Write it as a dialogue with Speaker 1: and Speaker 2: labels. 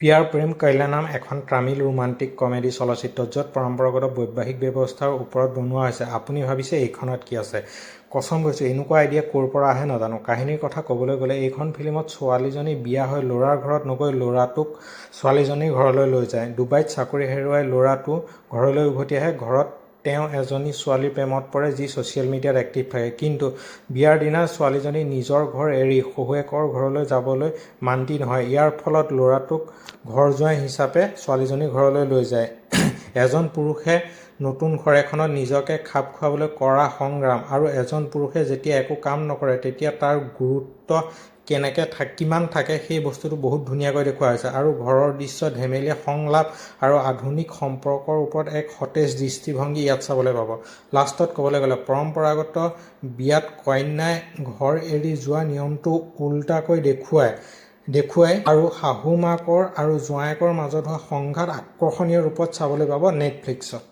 Speaker 1: পিয়াৰ প্ৰেম কল্যাণম এখন Tamil romantic comedy চলচ্চিত্ৰ য'ত পৰম্পৰাগত বৈবাহিক ব্যৱস্থাৰ ওপৰত বনোৱা হৈছে। আপুনি ভাবিছে এইখনত কি আছে? কচম গৈছোঁ, এনেকুৱা আইডিয়া ক'ৰ পৰা আহে নাজানো। কাহিনীৰ কথা ক'বলৈ গ'লে এইখন ফিল্মত ছোৱালীজনী বিয়া হৈ ল'ৰাৰ ঘৰত নগৈ ল'ৰাটোক ছোৱালীজনীৰ ঘৰলৈ লৈ যায়। ডুবাইত চাকৰি হেৰুৱাই ল'ৰাটো ঘৰলৈ উভতি আহে। ঘৰত তেওঁ এজনী ছোৱালীৰ প্ৰেমত পৰে যি ছ'চিয়েল মিডিয়াত এক্টিভ থাকে। কিন্তু বিয়াৰ দিনা ছোৱালীজনী নিজৰ ঘৰ এৰি শহুৱেকৰ ঘৰলৈ যাবলৈ মান্তি নহয়। ইয়াৰ ফলত ল'ৰাটোক ঘৰ জোঁৱাই হিচাপে ছোৱালীজনীৰ ঘৰলৈ লৈ যায়। এজন পুৰুষে নতুন ঘৰ এখনত নিজকে খাপ খুৱাবলৈ কৰা সংগ্ৰাম, আৰু এজন পুৰুষে যেতিয়া একো কাম নকৰে তেতিয়া তাৰ গুৰুত্ব কিমান থাকে সেই বস্তুটো বহুত ধুনীয়াকৈ দেখুওৱা হৈছে। আৰু ঘৰৰ দৃশ্য, ধেমেলীয়া সংলাপ আৰু আধুনিক সম্পৰ্কৰ ওপৰত এক সতেজ দৃষ্টিভংগী ইয়াত চাবলৈ পাব। লাষ্টত ক'বলৈ গ'লে পৰম্পৰাগত বিয়াত কন্যাই ঘৰ এৰি যোৱা নিয়মটো ওলোটাকৈ দেখুৱাই আৰু শাহু মাকৰ আৰু জোঁৱায়েকৰ মাজত হোৱা সংঘাত আকৰ্ষণীয় ৰূপত চাবলৈ পাব নেটফ্লিক্সত।